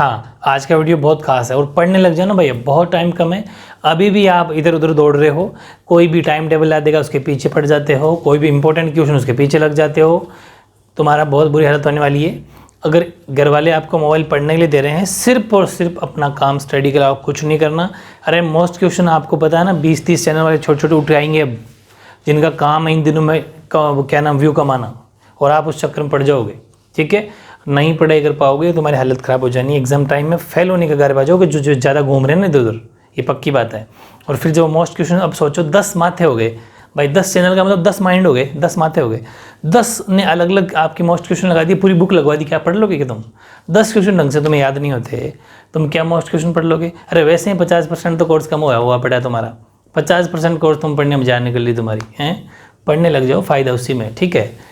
हाँ, आज का वीडियो बहुत खास है और पढ़ने लग जाओ ना भैया, बहुत टाइम कम है। अभी भी आप इधर उधर दौड़ रहे हो, कोई भी टाइम टेबल ला देगा उसके पीछे पड़ जाते हो, कोई भी इंपॉर्टेंट क्वेश्चन उसके पीछे लग जाते हो, तुम्हारा बहुत बुरी हालत होने वाली है। अगर घर वाले आपको मोबाइल पढ़ने के लिए दे रहे हैं, सिर्फ और सिर्फ अपना काम स्टडी के अलावा कुछ नहीं करना। अरे मोस्ट क्वेश्चन आपको पता है ना, 20-30 चैनल वाले छोटे छोटे उठ आएंगे अब, जिनका काम है इन दिनों में क्या नाम व्यू कमाना, और आप उस चक्कर में पड़ जाओगे। ठीक है, नहीं पढ़ाई कर पाओगे, तुम्हारी हालत ख़राब हो जानी है। एग्जाम टाइम में फेल होने का गार बाजोगे, जो ज़्यादा घूम रहे हैं ना इधर उधर, ये पक्की बात है। और फिर जब मोस्ट क्वेश्चन, अब सोचो 10 माथे हो गए भाई, 10 चैनल का मतलब 10 माइंड हो गए, 10 माथे हो गए। 10 ने अलग अलग आपकी मोस्ट क्वेश्चन लगा दिए, पूरी बुक लगवा दी, क्या पढ़ लोगे कि तुम? 10 क्वेश्चन ढंग से तुम्हें याद नहीं होते, तुम क्या मोस्ट क्वेश्चन पढ़ लोगे? अरे वैसे ही 50% तो कोर्स कम हुआ पड़ा है तुम्हारा, 50% कोर्स तुम पढ़ने में जाने के लिए तुम्हारी हैं। पढ़ने लग जाओ, फ़ायदा उसी में। ठीक है,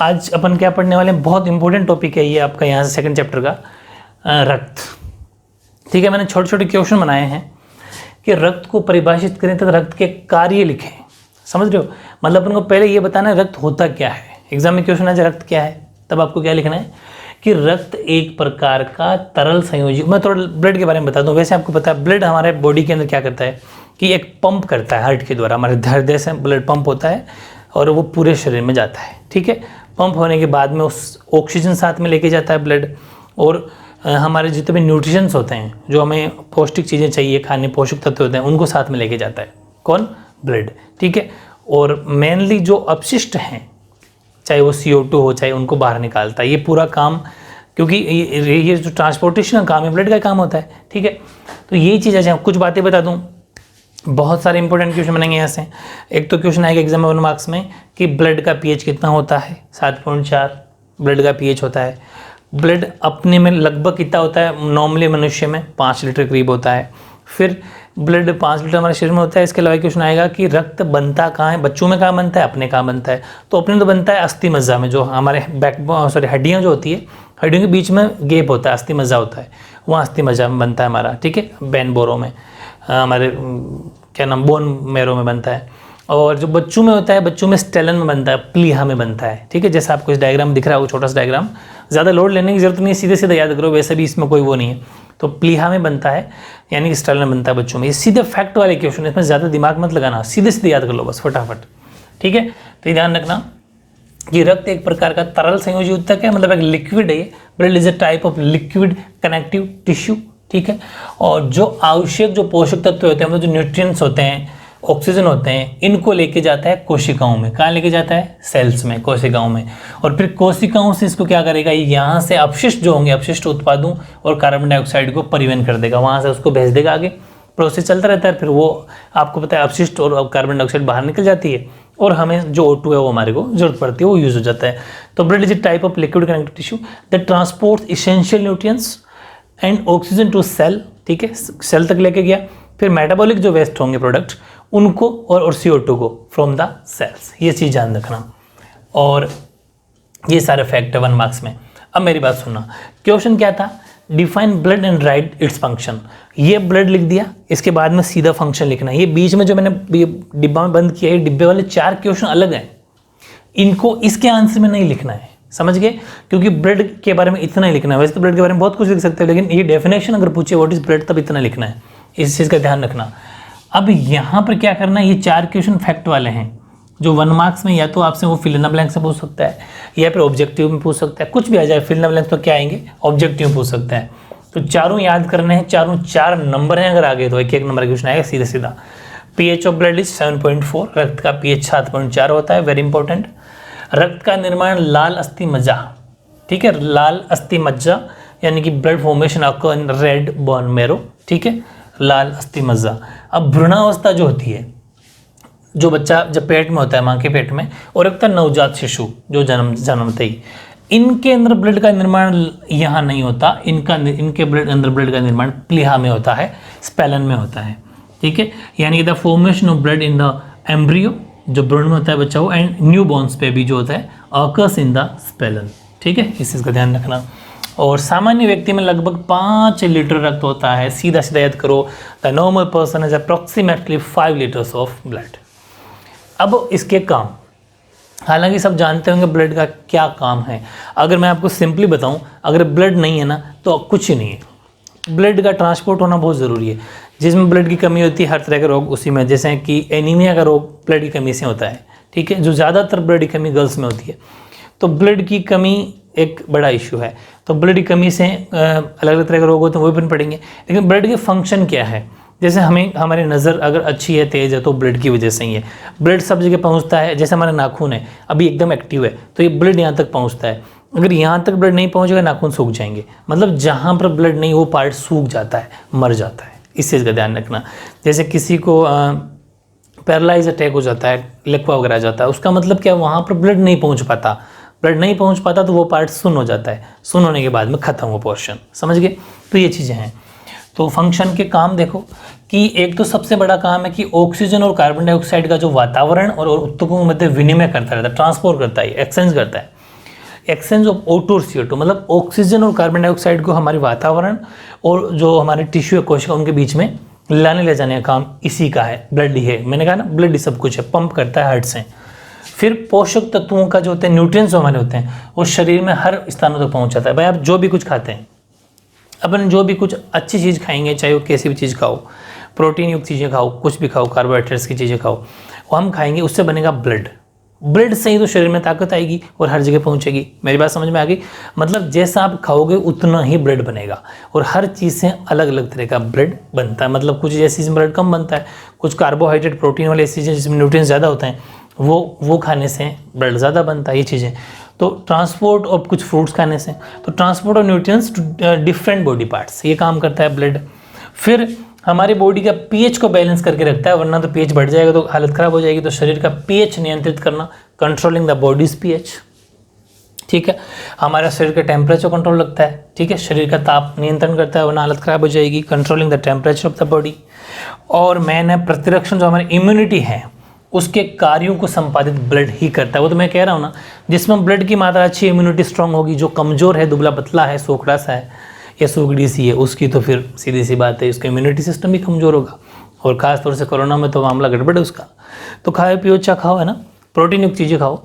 आज अपन क्या पढ़ने वाले हैं, बहुत इंपॉर्टेंट टॉपिक है ये आपका, यहाँ से सेकंड चैप्टर का रक्त। ठीक है, मैंने छोटे छोटे क्वेश्चन बनाए हैं कि रक्त को परिभाषित करें तो रक्त के कार्य लिखें। समझ रहे हो? मतलब अपन को पहले ये बताना है रक्त होता क्या है। एग्जाम में क्वेश्चन है रक्त क्या है, तब आपको क्या लिखना है कि रक्त एक प्रकार का तरल संयोजी। मैं थोड़ा ब्लड के बारे में बता दूं। वैसे आपको पता है ब्लड हमारे बॉडी के अंदर क्या करता है कि एक पंप करता है हार्ट के द्वारा, हमारे हृदय से ब्लड पंप होता है और वो पूरे शरीर में जाता है। ठीक है, पंप होने के बाद में उस ऑक्सीजन साथ में लेके जाता है ब्लड, और हमारे जितने भी न्यूट्रिशंस होते हैं, जो हमें पौष्टिक चीज़ें चाहिए खाने, पोषक तत्व होते हैं, उनको साथ में लेके जाता है। कौन? ब्लड। ठीक है, और मेनली जो अपशिष्ट हैं, चाहे वो CO2 हो, चाहे उनको बाहर निकालता है। ये पूरा काम, क्योंकि ये जो ट्रांसपोर्टेशन का काम है ब्लड का काम होता है। ठीक है, तो यही चीज़ है। कुछ बातें बता दूँ, बहुत सारे इंपॉर्टेंट क्वेश्चन बनेंगे यहाँ से। एक तो क्वेश्चन आएगा एग्जाम में 1 मार्क्स में कि ब्लड का pH कितना होता है, 7.4 ब्लड का pH होता है। ब्लड अपने में लगभग कितना होता है, नॉर्मली मनुष्य में 5 लीटर करीब होता है। फिर ब्लड 5 लीटर हमारे शरीर में होता है। इसके अलावा क्वेश्चन आएगा कि रक्त बनता कहाँ है, बच्चों में कहाँ बनता है, अपने कहाँ बनता है। तो अपने तो बनता है अस्थि मज्जा में, जो हमारे हड्डियाँ जो होती है, हड्डियों के बीच में गैप होता है, अस्थि मज्जा होता है, वहाँ अस्थि मज्जा में बनता है हमारा। ठीक है, बेन बोरो में, हमारे क्या नाम, बोन मैरो में बनता है। और जो बच्चों में होता है, बच्चों में स्टेलन में बनता है, प्लीहा में बनता है। ठीक है, जैसा आपको इस डायग्राम दिख रहा है, वो छोटा सा डायग्राम, ज़्यादा लोड लेने की जरूरत नहीं है, सीधे सीधे याद करो, वैसे भी इसमें कोई वो नहीं है। तो प्लीहा में बनता है, यानी कि स्टेलन में बनता है बच्चों में। ये सीधे फैक्ट वाले क्वेश्चन, इसमें ज़्यादा दिमाग मत लगाना, सीधे सीधे याद कर लो बस फटाफट। ठीक है, तो ये ध्यान रखना कि रक्त एक प्रकार का तरल संयोजी ऊतक है, मतलब एक लिक्विड है। Blood is a type of liquid connective tissue. ठीक है, और जो आवश्यक जो पोषक तत्व होते हैं, मतलब जो न्यूट्रिएंट्स होते हैं, ऑक्सीजन होते हैं, इनको लेके जाता है कोशिकाओं में। कहाँ लेके जाता है? सेल्स में, कोशिकाओं में। और फिर कोशिकाओं से इसको क्या करेगा, यहाँ से अपशिष्ट जो होंगे, अपशिष्ट उत्पादों और कार्बन डाइऑक्साइड को परिवहन कर देगा, वहाँ से उसको भेज देगा आगे। प्रोसेस चलता रहता है। फिर वो आपको पता है अपशिष्ट और कार्बन डाइऑक्साइड बाहर निकल जाती है, और हमें जो O2 है वो हमारे को जरूरत पड़ती है, वो यूज हो जाता है। तो blood is a type of liquid connective tissue that transports essential nutrients and oxygen to cell. ठीक है, सेल तक लेके गया। फिर मेटाबॉलिक जो वेस्ट होंगे प्रोडक्ट, उनको और CO2 को फ्रॉम द सेल्स। ये चीज़ ध्यान रखना, और ये सारे फैक्ट है 1 मार्क्स में। अब मेरी बात सुनना, क्वेश्चन क्या था, define blood and right its function. ये ब्लड लिख दिया, इसके बाद में सीधा फंक्शन लिखना है। ये बीच में जो मैंने डिब्बा में बंद किया है, डिब्बे वाले 4 क्वेश्चन अलग हैं, इनको इसके आंसर में नहीं लिखना है। समझ गए? क्योंकि ब्लड के बारे में इतना ही लिखना है। वैसे तो ब्लड के बारे में बहुत कुछ लिख सकते हैं, लेकिन ये डेफिनेशन अगर पूछे व्हाट इज ब्लड, तब इतना लिखना है। इस चीज़ का ध्यान रखना। अब यहाँ पर क्या करना है, ये 4 क्वेश्चन फैक्ट वाले हैं, जो 1 मार्क्स में या तो आपसे वो फिल इन द ब्लैंक से पूछ सकता है, या फिर ऑब्जेक्टिव में पूछ सकता है। कुछ भी आ जाए, फिल इन द ब्लैंक तो क्या आएंगे, ऑब्जेक्टिव में पूछ सकता है। तो चारों याद करने हैं, चारों 4 नंबर हैं। अगर आगे तो एक नंबर क्वेश्चन आएगा सीधा सीधा। pH ऑफ ब्लड इज 7.4, रक्त का pH 7.4 होता है, वेरी इंपॉर्टेंट। रक्त का निर्माण लाल अस्थि मज्जा। ठीक है, लाल अस्थि मज्जा यानी कि blood formation occur in red bone marrow. ठीक है, लाल अस्थि मज्जा। अब भ्रूणावस्था जो होती है, जो बच्चा जब पेट में होता है, माँ के पेट में, और एक नवजात शिशु जो जन्मते ही, इनके अंदर ब्लड का निर्माण यहाँ नहीं होता। इनके ब्लड अंदर ब्लड का निर्माण प्लीहा में होता है, स्पेलन में होता है। ठीक है, यानी कि the formation of blood in the embryo, जो भ्रूण में होता है बच्चा, वो एंड न्यू बॉर्न्स पे भी जो होता है ऑकर्स इन द स्पेलन। ठीक है, इस चीज़ का ध्यान रखना। और सामान्य व्यक्ति में लगभग 5 लीटर रक्त होता है। सीधा सीधा याद करो, the normal person is approximately 5 litres of blood. अब इसके काम, हालांकि सब जानते होंगे ब्लड का क्या काम है। अगर मैं आपको सिंपली बताऊं, अगर ब्लड नहीं है ना तो कुछ ही नहीं है। ब्लड का ट्रांसपोर्ट होना बहुत ज़रूरी है। जिसमें ब्लड की कमी होती है हर तरह के रोग उसी में, जैसे कि एनीमिया का रोग ब्लड की कमी से होता है, ठीक है, जो ज़्यादातर ब्लड की कमी गर्ल्स में होती है। तो ब्लड की कमी एक बड़ा इशू है। तो ब्लड की कमी से अलग अलग तरह के रोग होते हैं, वो भी पड़ेंगे। लेकिन ब्लड के फंक्शन क्या है, जैसे हमें हमारी नज़र अगर अच्छी है, तेज़ है, तो ब्लड की वजह से ही है। ब्लड सब जगह पहुंचता है, जैसे हमारा नाखून है अभी एकदम एक्टिव है तो ये ब्लड यहाँ तक पहुंचता है। अगर यहाँ तक ब्लड नहीं पहुंचेगा नाखून सूख जाएंगे, मतलब जहाँ पर ब्लड नहीं वो पार्ट सूख जाता है, मर जाता है। इस चीज़ का ध्यान रखना। जैसे किसी को पैरालाइज अटैक हो जाता है, लकवा वगैरह आ जाता है, उसका मतलब क्या, वहाँ पर ब्लड नहीं पहुँच पाता। ब्लड नहीं पहुँच पाता तो वो पार्ट सुन्न हो जाता है, सुन्न होने के बाद में ख़त्म वो पोर्शन, समझ गए। तो ये चीज़ें हैं। तो फंक्शन के काम देखो कि एक तो सबसे बड़ा काम है कि ऑक्सीजन और कार्बन डाइऑक्साइड का जो वातावरण और ऊतकों के मध्य विनिमय करता रहता है, ट्रांसपोर्ट करता है, एक्सचेंज करता है। एक्सचेंज ऑफ O2 और CO2, मतलब ऑक्सीजन और कार्बन डाइऑक्साइड को हमारे वातावरण और जो हमारे टिश्यू या कोशिका उनके बीच में लाने ले जाने का काम इसी का है। ब्लड ही है, मैंने कहा ना ब्लड ही सब कुछ है, पंप करता है हार्ट से। फिर पोषक तत्वों का जो होते हैं, न्यूट्रिएंट्स हमारे होते हैं, वो शरीर में हर स्थानों तक पहुँच जाता है। भाई आप जो भी कुछ खाते हैं, अपन जो भी कुछ अच्छी चीज़ खाएंगे, चाहे वो कैसी भी चीज़ खाओ, प्रोटीन युक्त चीज़ें खाओ, कुछ भी खाओ, कार्बोहाइड्रेट्स की चीज़ें खाओ, वो हम खाएंगे, उससे बनेगा ब्लड। ब्लड से ही तो शरीर में ताकत आएगी और हर जगह पहुंचेगी। मेरी बात समझ में आ गई। मतलब जैसा आप खाओगे उतना ही ब्लड बनेगा, और हर चीज़ से अलग अलग तरह का ब्लड बनता है। मतलब कुछ ऐसी चीज़ में ब्लड कम बनता है, कुछ कार्बोहाइड्रेट प्रोटीन वाली ऐसी चीज़ें जिसमें न्यूट्रिएंट्स ज़्यादा होते हैं, वो खाने से ब्लड ज़्यादा बनता है। ये चीज़ें तो ट्रांसपोर्ट और कुछ फ्रूट्स खाने से, तो ट्रांसपोर्ट और न्यूट्रिएंट्स डिफरेंट बॉडी पार्ट्स, ये काम करता है ब्लड। फिर हमारी बॉडी का पीएच को बैलेंस करके रखता है, वरना तो पीएच बढ़ जाएगा तो हालत ख़राब हो जाएगी। तो शरीर का पीएच नियंत्रित करना, कंट्रोलिंग द बॉडीज पीएच, ठीक है। हमारा शरीर का टेम्परेचर कंट्रोल रखता है, ठीक है। शरीर का ताप नियंत्रण करता है, वरना हालत ख़राब हो जाएगी, controlling the temperature of the body. और मैन है प्रतिरक्षण, जो हमारी इम्यूनिटी है उसके कार्यों को संपादित ब्लड ही करता है। वो तो मैं कह रहा हूँ ना, जिसमें ब्लड की मात्रा अच्छी, इम्यूनिटी स्ट्रांग होगी। जो कमज़ोर है, दुबला पतला है, सोखड़ा सा है या सूखड़ी सी है, उसकी तो फिर सीधी सी बात है, उसका इम्यूनिटी सिस्टम भी कमज़ोर होगा। और ख़ास तौर से कोरोना में तो मामला गड़बड़ है उसका। तो खाओ पियो अच्छा खाओ, है ना, प्रोटीन युक्त चीज़ें खाओ।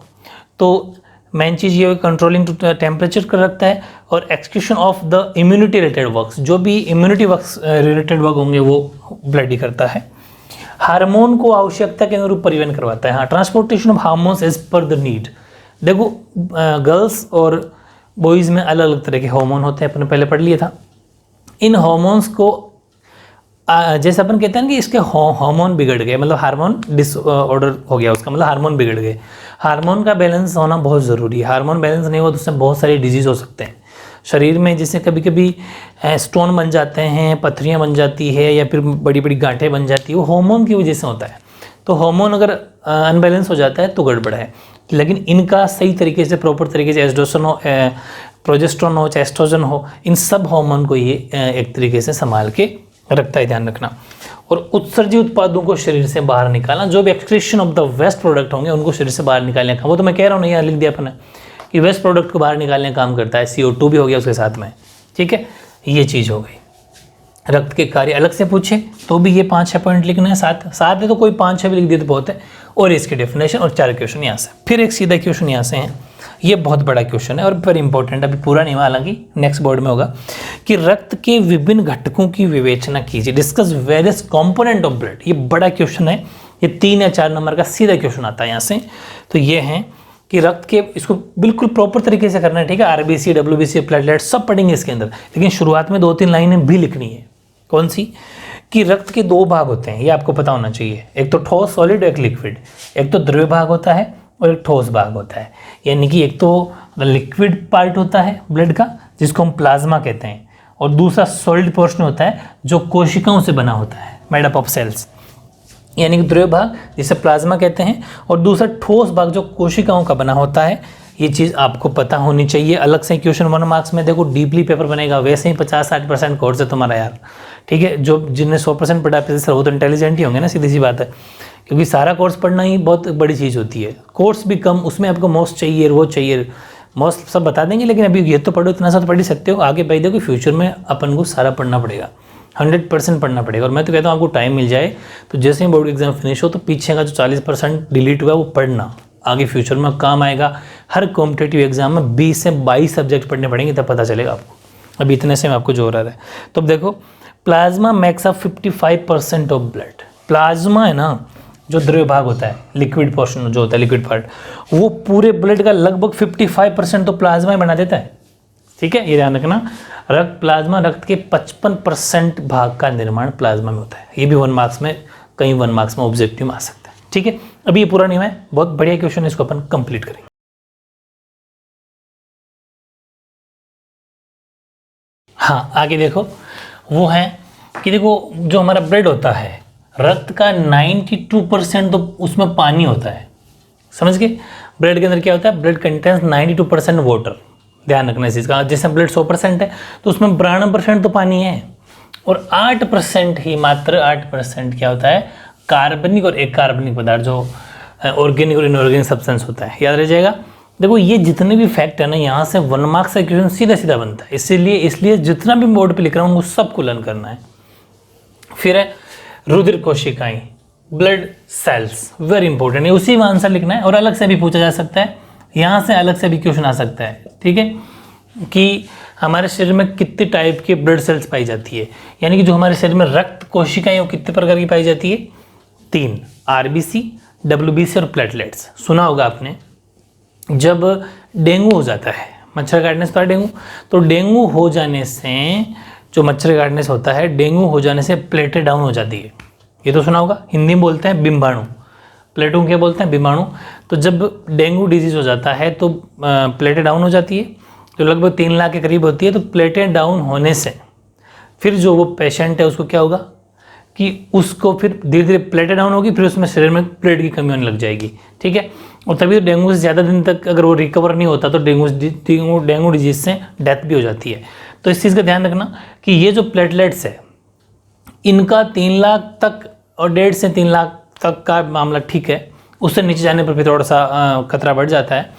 तो मेन चीज़ ये कंट्रोलिंग टेम्परेचर कर रखता है, और execution of the immunity related works, जो भी इम्यूनिटी वर्क्स रिलेटेड वर्क होंगे वो ब्लड ही करता है। हार्मोन को आवश्यकता के अनुरूप परिवहन करवाता है। हाँ, transportation of hormones as per the need. देखो गर्ल्स और बॉयज़ में अलग अलग तरह के हार्मोन होते हैं, अपन ने पहले पढ़ लिया था। इन हार्मोन्स को जैसे अपन कहते हैं कि इसके हार्मोन बिगड़ गए, मतलब हार्मोन डिसऑर्डर हो गया उसका, मतलब हार्मोन बिगड़ गए। हार्मोन का बैलेंस होना बहुत ज़रूरी है। हार्मोन बैलेंस नहीं हो तो उससे बहुत सारे डिजीज़ हो सकते हैं शरीर में, जैसे कभी कभी स्टोन बन जाते हैं, पथरियाँ बन जाती है, या फिर बड़ी बड़ी गांठें बन जाती है, वो हार्मोन की वजह से होता है। तो हार्मोन अगर अनबैलेंस हो जाता है तो गड़बड़ है। लेकिन इनका सही तरीके से, प्रॉपर तरीके से एस्ट्रोजन हो, प्रोजेस्टेरोन हो, चाहे एस्ट्रोजन हो, इन सब हार्मोन को ये एक तरीके से संभाल के रखता है, ध्यान रखना। और उत्सर्जित उत्पादों को शरीर से बाहर निकालना, जो भी excretion of the waste product होंगे उनको शरीर से बाहर निकालने का, वो तो मैं कह रहा हूँ, नहीं यहाँ लिख दिया अपने कि वेस्ट प्रोडक्ट को बाहर निकालने का काम करता है। CO2 भी हो गया उसके साथ में, ठीक है। ये चीज़ हो गई। रक्त के कार्य अलग से पूछे तो भी ये 5-6 पॉइंट लिखना है, साथ है तो कोई 5-6 भी लिख दिए तो बहुत है। और इसके डेफिनेशन और 4 क्वेश्चन यहाँ से, फिर एक सीधा क्वेश्चन यहाँ से है। ये बहुत बड़ा क्वेश्चन है और वेरी इंपॉर्टेंट, अभी पूरा नहीं हुआ, हालांकि नेक्स्ट बोर्ड में होगा, कि रक्त के विभिन्न घटकों की विवेचना कीजिए। Discuss various component of blood. ये बड़ा क्वेश्चन है, ये 3 या 4 नंबर का सीधा क्वेश्चन आता है यहाँ से। तो ये है कि रक्त के, इसको बिल्कुल प्रॉपर तरीके से करना है, ठीक है। RBC, WBC, प्लेटलेट सब पढ़ेंगे इसके अंदर, लेकिन शुरुआत में 2-3 लाइनें भी लिखनी है। कौन सी? कि रक्त के 2 भाग होते हैं, ये आपको पता होना चाहिए। एक तो ठोस सॉलिड, एक लिक्विड। एक तो द्रव्य भाग होता है और एक ठोस भाग होता है। यानी कि एक तो लिक्विड पार्ट होता है ब्लड का, जिसको हम प्लाज्मा कहते हैं, और दूसरा सॉलिड पोर्शन होता है जो कोशिकाओं से बना होता है, मेड अप ऑफ सेल्स, यानी कि द्रव्य भाग जिसे प्लाज्मा कहते हैं, और दूसरा ठोस भाग जो कोशिकाओं का बना होता है। ये चीज़ आपको पता होनी चाहिए। अलग से क्वेश्चन 1 मार्क्स में देखो डीपली पेपर बनेगा, वैसे ही 50-60% कोर्स है तुम्हारा यार, ठीक है। जो जिनने 100% पढ़ा सर वो तो इंटेलिजेंट ही होंगे ना, सीधी सी बात है, क्योंकि सारा कोर्स पढ़ना ही बहुत बड़ी चीज़ होती है। कोर्स भी कम, उसमें आपको मोस्ट चाहिए, वो चाहिए, मोस्ट सब बता देंगे, लेकिन अभी ये तो पढ़ो, इतना सा तो पढ़ ही सकते हो। आगे भाई देखो फ्यूचर में अपन को सारा पढ़ना पड़ेगा, 100% पढ़ना पड़ेगा। और मैं तो कहता हूँ आपको टाइम मिल जाए तो जैसे ही बोर्ड एग्जाम फिनिश हो तो पीछे का जो 40% डिलीट हुआ है वो पढ़ना, आगे फ्यूचर में काम आएगा। हर कॉम्पिटेटिव एग्जाम में 20 से 22 सब्जेक्ट पढ़ने पड़ेंगे, तब पता चलेगा आपको। अभी इतने से मैं आपको जो हो रहा है। तो अब देखो, plasma makes up 55% of blood. Plasma है ना, जो द्रव्य भाग होता है, लिक्विड पोर्शन जो होता है, लिक्विड पार्ट, वो पूरे ब्लड का लगभग 55% तो प्लाज्मा ही बना देता है। ठीक है, ये ध्यान रखना। प्लाज्मा रक्त के 55% भाग का निर्माण प्लाज्मा में होता है। ये भी 1 मार्क्स में, कई 1 मार्क्स में ऑब्जेक्टिव में आ सकता है। ठीक है, अभी ये पूरा नहीं है, बहुत बढ़िया क्वेश्चन, इसको अपन कंप्लीट करेंगे। हाँ, आगे देखो, वो है कि देखो जो हमारा ब्लड होता है, रक्त का 92% तो उसमें पानी होता है। समझ गए? ब्लड के अंदर क्या होता है? Blood contains 92% water. ध्यान रखना इस चीज़ का। जैसे ब्लड 100% है तो उसमें 92% तो पानी है, और 8% ही, मात्र 8% क्या होता है? कार्बनिक और एक कार्बनिक पदार्थ, जो ऑर्गेनिक और इनऑर्गेनिक सब्सटेंस होता है। याद रह जाएगा। देखो, ये जितने भी फैक्ट है ना, यहाँ से 1 मार्क्स का क्वेश्चन सीधा सीधा बनता है। इसलिए जितना भी बोर्ड पे लिख रहा हूँ वो सबको लर्न करना है। फिर है रुधिर कोशिकाएं, ब्लड सेल्स, वेरी इंपॉर्टेंट है। उसी में आंसर लिखना है, और अलग से भी पूछा जा सकता है, यहाँ से अलग से भी क्वेश्चन आ सकता है। ठीक है, कि हमारे शरीर में कितने टाइप के ब्लड सेल्स पाई जाती है, यानी कि जो हमारे शरीर में रक्त कोशिकाएं वो कितने प्रकार की पाई जाती है? 3, आरबीसी, डब्ल्यूबीसी और प्लेटलेट्स। सुना होगा आपने, जब डेंगू हो जाता है, मच्छर काटने से डेंगू, तो डेंगू हो जाने से, जो मच्छर काटने से होता है, डेंगू हो जाने से प्लेटें डाउन हो जाती है। ये तो सुना होगा, हिंदी में बोलते हैं बिम्बाणु, प्लेटों क्या बोलते हैं? बिम्बाणु। तो जब डेंगू डिजीज हो जाता है तो प्लेटें डाउन हो जाती है, जो लगभग 3 लाख के करीब होती है। तो प्लेटें डाउन होने से फिर जो वो पेशेंट है उसको क्या होगा कि उसको फिर धीरे धीरे प्लेटें डाउन होगी, फिर उसमें शरीर में प्लेट की कमी होने लग जाएगी। ठीक है, और तभी तो डेंगू से ज़्यादा दिन तक अगर वो रिकवर नहीं होता तो डेंगू डिजीज से डेथ भी हो जाती है। तो इस चीज़ का ध्यान रखना कि ये जो प्लेटलेट्स है, इनका 3 लाख तक और 1.5 से 3 लाख तक का मामला ठीक है, उससे नीचे जाने पर फिर थोड़ा सा खतरा बढ़ जाता है।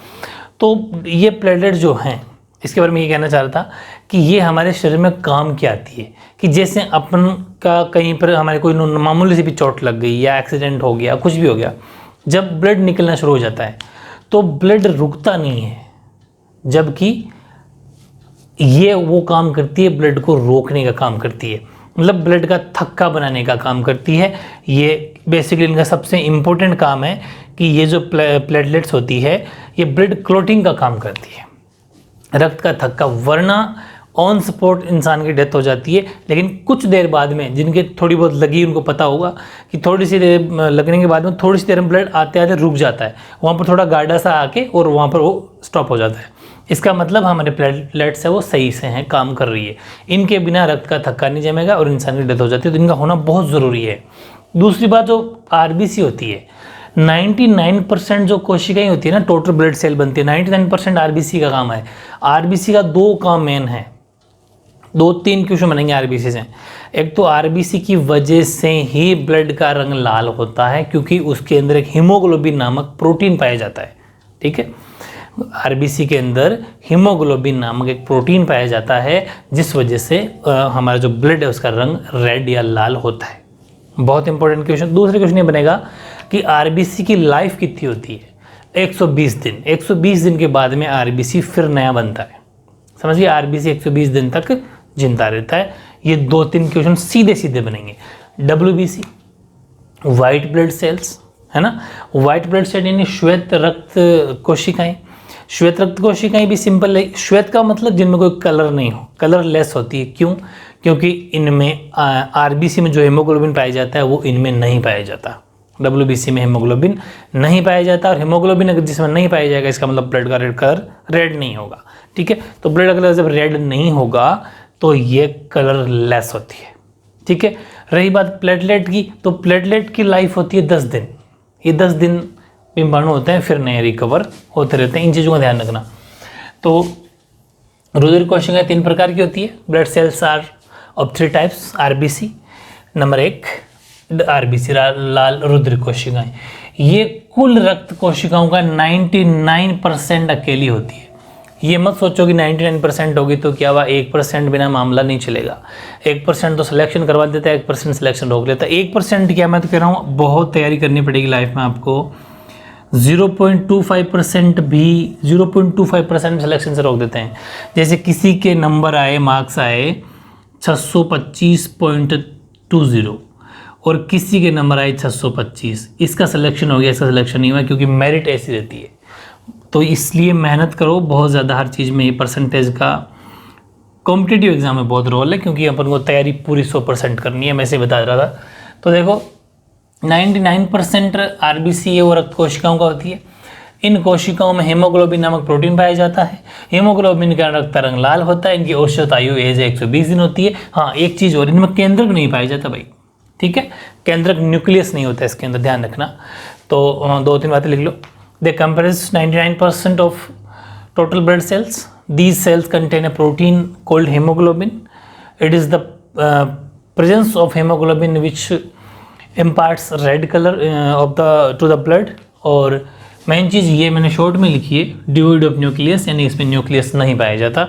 तो ये प्लेटलेट्स जो हैं, इसके बारे में ये कहना चाह रहा था कि ये हमारे शरीर में काम क्या आती है, कि जैसे अपन का कहीं पर हमारे कोई मामूली सी भी चोट लग गई या एक्सीडेंट हो गया, कुछ भी हो गया, जब ब्लड निकलना शुरू हो जाता है तो ब्लड रुकता नहीं है, जबकि ये वो काम करती है, ब्लड को रोकने का काम करती है, मतलब ब्लड का थक्का बनाने का काम करती है। ये बेसिकली इनका सबसे इम्पोर्टेंट काम है कि ये जो प्लेटलेट्स होती है, ये ब्लड क्लॉटिंग का काम करती है, रक्त का थक्का। वरना ऑन स्पॉट इंसान की डेथ हो जाती है, लेकिन कुछ देर बाद में, जिनके थोड़ी बहुत लगी उनको पता होगा कि थोड़ी सी देर लगने के बाद में थोड़ी सी देर में ब्लड आते आते रुक जाता है, वहाँ पर थोड़ा गाढ़ा सा आके और वहाँ पर वो स्टॉप हो जाता है। इसका मतलब हमारे प्लेटलेट्स है वो सही से हैं, काम कर रही है। इनके बिना रक्त का थक्का नहीं जमेगा और इंसान की डेथ हो जाती है, तो इनका होना बहुत ज़रूरी है। दूसरी बात, जो आरबीसी होती है, 99% जो कोशिकाएं होती है ना, टोटल ब्लड सेल बनती है, 99% आरबीसी का काम है। आरबीसी का 2 काम मेन है, 2-3 क्वेश्चन बनेंगे आरबीसी से। एक तो आरबीसी की वजह से ही ब्लड का रंग लाल होता है, क्योंकि उसके अंदर एक हीमोग्लोबिन नामक प्रोटीन पाया जाता है। ठीक है, आरबीसी के अंदर हीमोग्लोबिन नामक एक प्रोटीन पाया जाता है, जिस वजह से हमारा जो ब्लड है उसका रंग रेड या लाल होता है। बहुत इंपॉर्टेंट क्वेश्चन। दूसरे क्वेश्चन ये बनेगा कि आरबीसी की लाइफ कितनी होती है? 120 दिन। 120 दिन के बाद में आरबीसी फिर नया बनता है। समझिए, आरबीसी 120 दिन तक जिंदा रहता है। ये 2-3 क्वेश्चन सीधे सीधे बनेंगे। डब्ल्यूबीसी, वाइट ब्लड सेल्स, है ना, वाइट ब्लड सेल यानी श्वेत रक्त कोशिकाएं। श्वेत रक्त कोशिकाएं भी सिंपल है, श्वेत का मतलब जिनमें कोई कलर नहीं हो, कलरलेस होती है। क्यों? क्योंकि इनमें आरबीसी में जो हीमोग्लोबिन पाया जाता है वो इनमें नहीं पाया जाता। डब्ल्यूबीसी में हीमोग्लोबिन नहीं पाया जाता, और हीमोग्लोबिन अगर जिसमें नहीं पाया जाएगा, इसका मतलब ब्लड का रेड कलर रेड नहीं होगा। ठीक है, तो ब्लड कलर जब रेड नहीं होगा तो ये कलरलेस होती है। ठीक है, रही बात प्लेटलेट की, तो प्लेटलेट की लाइफ होती है 10 दिन। ये 10 दिन बिम्बाणु होते हैं, फिर नए रिकवर होते रहते हैं। इन चीज़ों का ध्यान रखना। तो रुधिर कोशिकाएं 3 प्रकार की होती है। Blood cells are of 3 types. RBC number 1, RBC लाल रुधिर कोशिकाएं, ये कुल रक्त कोशिकाओं का 99% अकेली होती है। ये मत सोचो कि 99% होगी तो क्या हुआ, 1% बिना मामला नहीं चलेगा। 1% तो सिलेक्शन करवा देता है, 1% सिलेक्शन रोक लेता है। 1% क्या, मैं तो कह रहा हूँ बहुत तैयारी करनी पड़ेगी लाइफ में आपको। 0.25% भी 0.25% सिलेक्शन से रोक देते हैं। जैसे किसी के नंबर आए, मार्क्स आए 625.20 और किसी के नंबर आए 625, इसका सिलेक्शन हो गया, इसका सिलेक्शन नहीं हुआ, क्योंकि मेरिट ऐसी रहती है। तो इसलिए मेहनत करो बहुत ज़्यादा हर चीज़ में। ये परसेंटेज का कॉम्पिटिटिव एग्जाम में बहुत रोल है, क्योंकि अपन को तैयारी पूरी 100% करनी है। मैं से बता रहा था। तो देखो 99% आरबीसी है वो रक्त कोशिकाओं का होती है। इन कोशिकाओं में हीमोग्लोबिन नामक प्रोटीन पाया जाता है। हीमोग्लोबिन का रक्त रंग लाल होता है। इनकी औसत आयु एज 120 दिन होती है। हाँ, एक चीज़ और, इनमें केंद्रक नहीं पाया जाता भाई, ठीक है। केंद्रक न्यूक्लियस नहीं होता इसके अंदर, ध्यान रखना। तो 2-3 बातें लिख लो। They comprise 99% of total blood cells. These cells contain a protein called hemoglobin. It is the presence of hemoglobin which imparts red color to the blood. और मेन चीज़ ये मैंने शॉर्ट में लिखी है, डिवोइड ऑफ न्यूक्लियस, यानी इसमें न्यूक्लियस नहीं पाया जाता।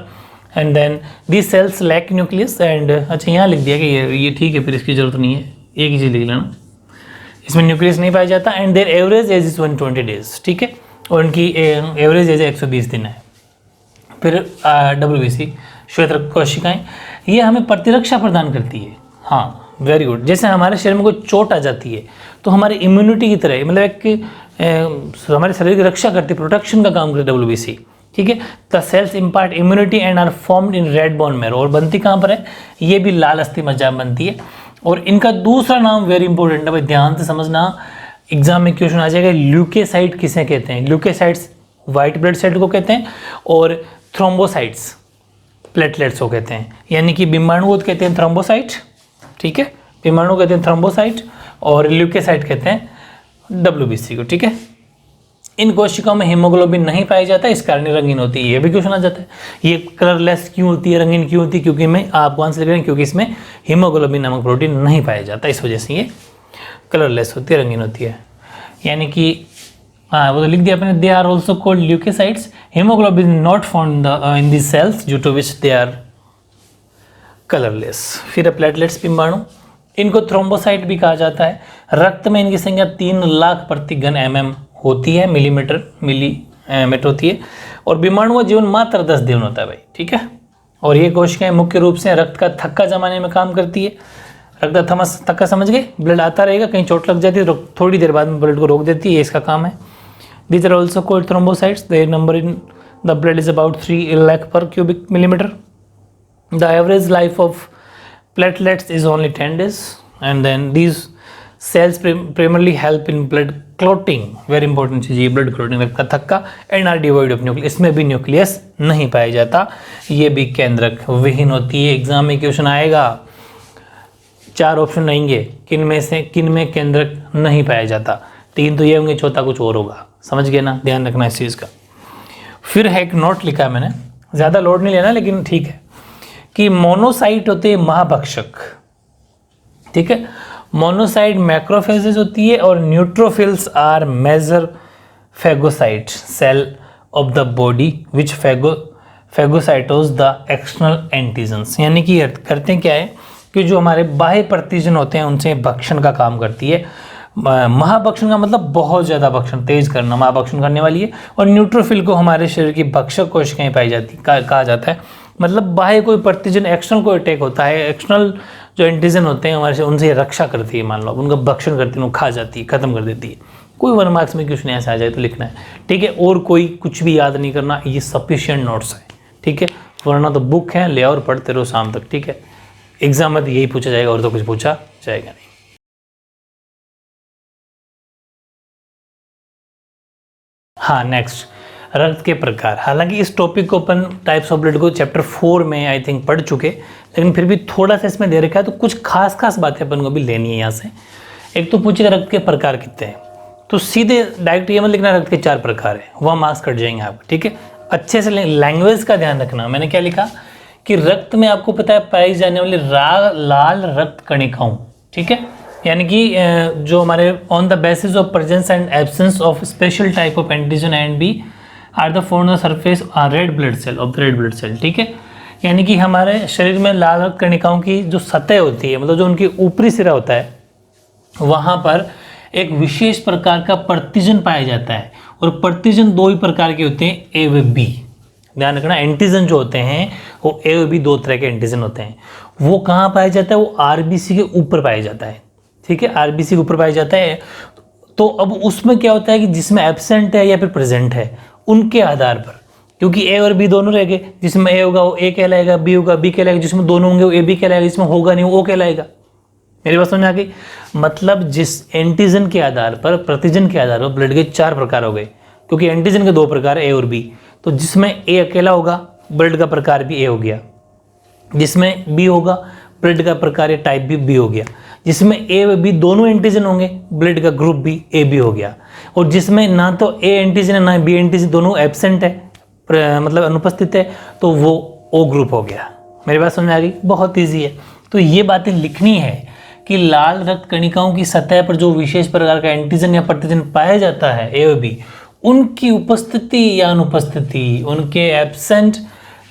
And then these cells lack nucleus and अच्छा यहाँ लिख दिया कि ये ठीक है, फिर इसकी ज़रूरत नहीं है, एक ही चीज़ लिख लेना, इसमें न्यूक्लियस नहीं पाया जाता। And there average age is 120 days, ठीक है। और उनकी एवरेज एज 120 दिन है। फिर WBC श्वेत रक्त कोशिकाएं, ये हमें प्रतिरक्षा प्रदान करती है। हाँ, वेरी गुड। जैसे हमारे शरीर में कोई चोट आ जाती है तो हमारी इम्यूनिटी की तरह, मतलब एक हमारे शरीर की रक्षा करती है, प्रोटेक्शन का काम करती है WBC, ठीक है। The cells impart immunity and are formed in red bone marrow. और बनती कहाँ पर है? ये भी लाल अस्थि मज्जा में बनती है। और इनका दूसरा नाम वेरी इंपॉर्टेंट है भाई, ध्यान से समझना, एग्जाम में क्वेश्चन आ जाएगा। ल्यूकोसाइट किसे कहते हैं? ल्यूकोसाइट्स वाइट ब्लड सेल को कहते हैं, और थ्रोम्बोसाइट्स प्लेटलेट्स को कहते हैं। यानी कि बिम्बाणु को कहते हैं थ्रोम्बोसाइट, ठीक है, बिम्बाणु कहते हैं थ्रोम्बोसाइट, और ल्यूकोसाइट कहते हैं WBC को, ठीक है। इन कोशिकाओं में हीमोग्लोबिन नहीं पाया जाता, इस कारण रंगीन होती है। ये भी क्वेश्चन आ जाता है, ये कलरलेस क्यों होती है, रंगीन क्यों होती है? क्योंकि मैं आपको आंसर करें, क्योंकि इसमें हीमोग्लोबिन नामक प्रोटीन नहीं पाया जाता, इस वजह से ये कलरलेस होती है, रंगीन होती है। यानी कि हाँ, वो तो लिख दिया अपने। They are also called leucocytes. Haemoglobin not found in this cells due to which they are colourless. फिर प्लेटलेट्स बिम्बाणु, इनको थ्रोम्बोसाइट भी कहा जाता है। रक्त में इनकी संख्या 3 लाख प्रति घन mm होती है, मिलीमीटर होती है। और बिम्बाणु का जीवन मात्र 10 दिन होता है भाई, ठीक है। और ये कोशिकाएं मुख्य रूप से रक्त का थक्का जमाने में काम करती है। रक्त का थक्का समझ गए? ब्लड आता रहेगा, कहीं चोट लग जाती है तो थोड़ी देर बाद में ब्लड को रोक देती है, ये इसका काम है। These are also called thrombocytes. Their number in the blood is about 3 lakh per cubic millimeter. The average life of platelets is only 10 days. And then these cells primarily help in blood clotting. Very important चीज़ ये blood clotting, रक्त का थक्का, and are devoid of nucleus. इसमें भी nucleus नहीं पाया जाता, ये भी केंद्रक विहीन होती है। एग्जाम में क्वेश्चन आएगा, 4 ऑप्शन रहेंगे, किन में केंद्रक नहीं पाया जाता। 3 तो ये होंगे, चौथा कुछ और होगा, समझ गए ना? ध्यान रखना इस चीज़ का। फिर है एक नोट लिखा है मैंने, ज़्यादा लोड नहीं लेना, लेकिन ठीक है, कि मोनोसाइट होते हैं महाभक्षक, ठीक है। मोनोसाइट मैक्रोफेजेस होती है, और neutrophils are major phagocyte cell of the body which phagocytose the external antigens. यानी कि करते क्या है कि जो हमारे बाह्य प्रतिजन होते हैं उनसे भक्षण का काम करती है। महाभक्षण का मतलब बहुत ज़्यादा भक्षण, तेज करना, महाभक्षण करने वाली है। और न्यूट्रोफिल को हमारे शरीर की भक्षक कोशिकाएं पाई जाती कहा जाता है। मतलब बाह्य कोई प्रतिजन, एक्सटर्नल कोई अटैक होता है, एक्सटर्नल जो एंटीजन होते हैं हमारे से, उनसे ये रक्षा करती है, मान लो उनका भक्षण करती है, उनको खा जाती है, खत्म कर देती है। कोई 1 मार्क्स में क्वेश्चन ऐसा आ जाए तो लिखना है, ठीक है। और कोई कुछ भी याद नहीं करना, ये सफिशिएंट नोट्स है, ठीक है। वरना तो बुक है, ले और पढ़ते रहो शाम तक, ठीक है। एग्जाम में यही पूछा जाएगा, और तो कुछ पूछा जाएगा नहीं। हाँ, नेक्स्ट रक्त के प्रकार। हालांकि इस टॉपिक को अपन टाइप्स ऑफ ब्लड को चैप्टर 4 में आई थिंक पढ़ चुके, लेकिन फिर भी थोड़ा सा इसमें दे रखा है, तो कुछ खास बातें अपन को भी लेनी है यहाँ से। एक तो पूछेगा रक्त के प्रकार कितने हैं, तो सीधे डायरेक्ट ये मत लिखना रक्त के 4 प्रकार है, वह मार्क्स कट जाएंगे आपको, ठीक है। अच्छे से लैंग्वेज का ध्यान रखना। मैंने क्या लिखा कि रक्त में आपको पता है पाई जाने वाली लाल रक्त कणिकाओं, ठीक है। यानी कि जो हमारे on the basis of presence and absence of special type of antigen and B are the form the surface are red blood cell of the red blood cell, ठीक है। यानी कि हमारे शरीर में लाल रक्त कणिकाओं की जो सतह होती है, मतलब जो उनकी ऊपरी सिरा होता है, वहाँ पर एक विशेष प्रकार का प्रतिजन पाया जाता है, और प्रतिजन दो ही प्रकार के होते हैं, ए व बी। ध्यान रखना, एंटीजन जो होते हैं वो ए व बी दो तरह के एंटीजन होते हैं। वो कहाँ पाया जाता है? वो आरबीसी के ऊपर पाया जाता है, ठीक है, आरबीसी के ऊपर पाया जाता है। तो अब उसमें क्या होता है कि जिसमें एब्सेंट है या फिर प्रेजेंट है, उनके आधार पर, क्योंकि ए और बी दोनों रह गए, जिसमें ए होगा वो ए कहलाएगा, बी होगा बी कहलाएगा, जिसमें दोनों होंगे वो ए बी कहलाएगा, जिसमें होगा नहीं वो ओ कहलाएगा। मेरी बात समझ में आ गई? मतलब जिस एंटीजन के आधार पर, प्रतिजन के आधार पर ब्लड के 4 प्रकार हो गए, क्योंकि एंटीजन के 2 प्रकार ए और बी। तो जिसमें ए अकेला होगा ब्लड का प्रकार भी ए हो गया, जिसमें बी होगा ब्लड का प्रकार या टाइप भी बी हो गया, जिसमें ए व बी दोनों एंटीजन होंगे ब्लड का ग्रुप भी ए बी हो गया, और जिसमें ना तो ए एंटीजन है ना बी एंटीजन, दोनों एब्सेंट है, मतलब अनुपस्थित है, तो वो ओ ग्रुप हो गया। मेरी बात समझ में आ गई? बहुत ईजी है। तो ये बातें लिखनी है कि लाल रक्त कणिकाओं की सतह पर जो विशेष प्रकार का एंटीजन या प्रतिजन पाया जाता है ए व बी, उनकी उपस्थिति या अनुपस्थिति, उनके एब्सेंट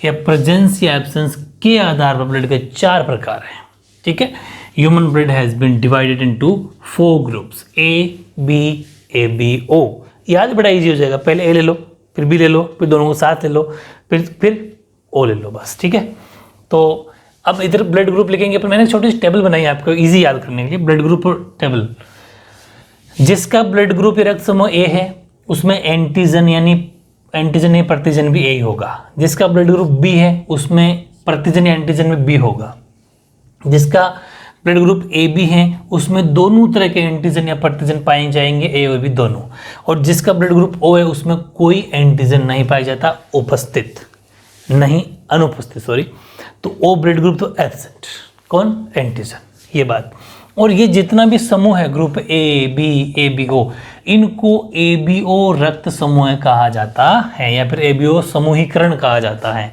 या प्रेजेंस या एब्सेंस के आधार पर ब्लड के 4 प्रकार हैं, ठीक है। Human blood has been divided into 4 groups, A B O. याद बड़ा इजी हो जाएगा, पहले ए ले लो, फिर बी ले लो, फिर दोनों को साथ ले लो, फिर ओ ले लो, बस, ठीक है। तो अब इधर ब्लड ग्रुप लिखेंगे, पर मैंने छोटी सी टेबल बनाई है आपको इजी याद करने के लिए, ब्लड ग्रुप टेबल। जिसका ब्लड ग्रुप या रक्त समूह ए है उसमें एंटीजन यानी एंटीजन या प्रतिजन भी ए ही होगा। जिसका ब्लड ग्रुप बी है उसमें प्रतिजन या एंटीजन में बी होगा। जिसका ब्लड ग्रुप ए बी है उसमें दोनों तरह के एंटीजन या प्रतिजन पाए जाएंगे, ए और बी दोनों। और जिसका ब्लड ग्रुप ओ है उसमें कोई एंटीजन नहीं पाया जाता, उपस्थित नहीं, अनुपस्थित, सॉरी। तो ओ ब्लड ग्रुप तो एब्सेंट, कौन? एंटीजन, ये बात। और ये जितना भी समूह है ग्रुप ए बी ओ, इनको ए बी ओ रक्त समूह कहा जाता है, या फिर ए बी ओ समूहीकरण कहा जाता है।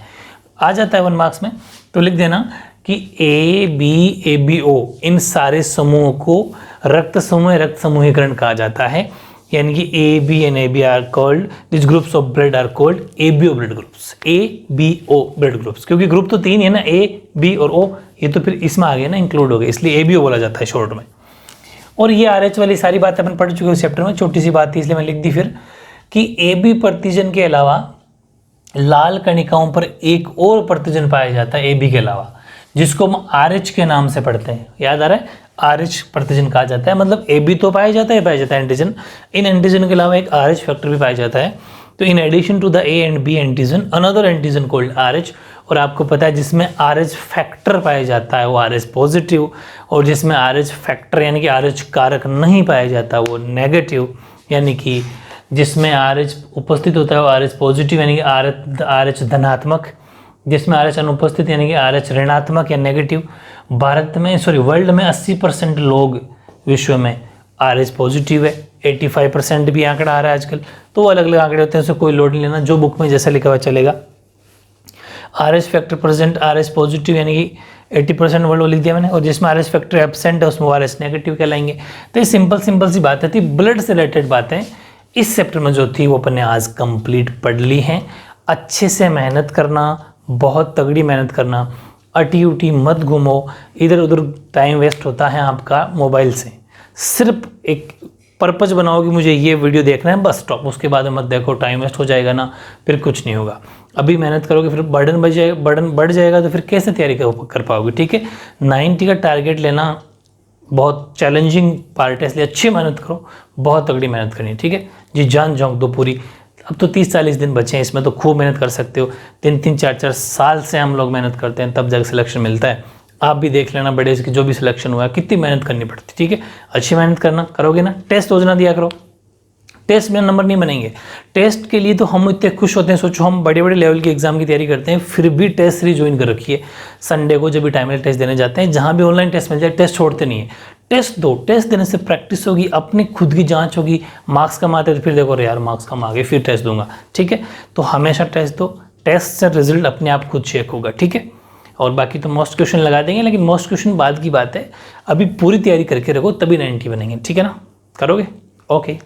आ जाता है 1 मार्क्स में, तो लिख देना कि ए बी ओ इन सारे समूहों को रक्त समूहीकरण कहा जाता है। यानी कि A B and A B are called, this groups of blood are called A B O blood groups, A B O blood groups. क्योंकि ग्रुप तो 3 है ना, ए बी और ओ, ये तो फिर इसमें आ गया ना, इंक्लूड हो गए, इसलिए ए बी ओ बोला जाता है शॉर्ट में। और ये आर एच वाली सारी बातें अपन पढ़ चुके हैं चैप्टर में, छोटी सी बात थी इसलिए मैं लिख दी फिर, कि ए बी प्रतिजन के अलावा लाल कणिकाओं पर एक और प्रतिजन पाया जाता है ए बी के अलावा, जिसको हम आर एच के नाम से पढ़ते हैं। याद आ रहा है? आर एच प्रतिजन कहा जाता है। मतलब ए बी तो पाया जाता है एंटीजन, इन एंटीजन के अलावा एक आर एच फैक्टर भी पाया जाता है। तो in addition to the A and B antigen another antigen called R H. और आपको पता है जिसमें आर एच फैक्टर पाया जाता है वो आर एच पॉजिटिव, और जिसमें आर एच फैक्टर यानी कि आर एच कारक नहीं पाया जाता वो नेगेटिव। यानी कि जिसमें आर एच उपस्थित होता है वो आर एच पॉजिटिव यानी कि आर एच धनात्मक, जिसमें आर एच अनुपस्थित यानी कि आर एच ऋणात्मक या नेगेटिव। वर्ल्ड में 80% लोग विश्व में आर एच पॉजिटिव है, 85% भी आंकड़ा आ रहा है आजकल। तो अलग अलग आंकड़े होते हैं, उससे कोई लोड नहीं लेना, जो बुक में जैसा लिखा हुआ चलेगा। R H factor present R H positive यानी कि 80% वर्ल्ड लिख दिया मैंने, और जिसमें आर एच फैक्टर एब्सेंट है उसमें आर एच नेगेटिव कहलाएंगे। तो ये सिंपल सी बातें थी, ब्लड से रिलेटेड बातें इस चैप्टर में जो थी वो अपन ने आज कंप्लीट पढ़ ली हैं। अच्छे से मेहनत करना, बहुत तगड़ी मेहनत करना, अटी उटी मत घूमो, इधर उधर टाइम वेस्ट होता है आपका मोबाइल से। सिर्फ एक पर्पज बनाओ कि मुझे ये वीडियो देखना है, बस स्टॉप। उसके बाद मत देखो, टाइम वेस्ट हो जाएगा ना, फिर कुछ नहीं होगा। अभी मेहनत करोगे फिर बर्डन बढ़ जाएगा, तो फिर कैसे तैयारी कर पाओगे? ठीक है, 90 का टारगेट लेना बहुत चैलेंजिंग पार्ट है, इसलिए अच्छी मेहनत करो, बहुत तगड़ी मेहनत करनी है, ठीक है जी। जान झोंक दो पूरी। अब तो 30-40 दिन बचे हैं, इसमें तो खूब मेहनत कर सकते हो। 3-3, 4-4 साल से हम लोग मेहनत करते हैं, तब जाकर सिलेक्शन मिलता है। आप भी देख लेना बड़े की जो भी सिलेक्शन हुआ है कितनी मेहनत करनी पड़ती है, ठीक है। अच्छी मेहनत करना, करोगे ना, टेस्ट रोज ना दिया करो। टेस्ट में नंबर नहीं बनेंगे। टेस्ट के लिए तो हम इतने खुश होते हैं, सोचो हम बड़े बड़े लेवल की एग्जाम की तैयारी करते हैं, फिर भी टेस्ट सीरीज ज्वाइन कर रखी है। संडे को जब भी टाइम टेस्ट देने जाते हैं, जहाँ भी ऑनलाइन टेस्ट मिल जाए, टेस्ट छोड़ते नहीं है। टेस्ट दो, टेस्ट देने से प्रैक्टिस होगी, अपनी खुद की जांच होगी। मार्क्स कम आते तो फिर देखो यार मार्क्स कम आ गए, फिर टेस्ट दूंगा, ठीक है। तो हमेशा टेस्ट दो, टेस्ट से रिजल्ट अपने आप खुद चेक होगा, ठीक है। और बाकी तो मोस्ट क्वेश्चन लगा देंगे, लेकिन मोस्ट क्वेश्चन बाद की बात है। अभी पूरी तैयारी करके रखो, तभी 90 बनेंगे, ठीक है ना। करोगे? ओके।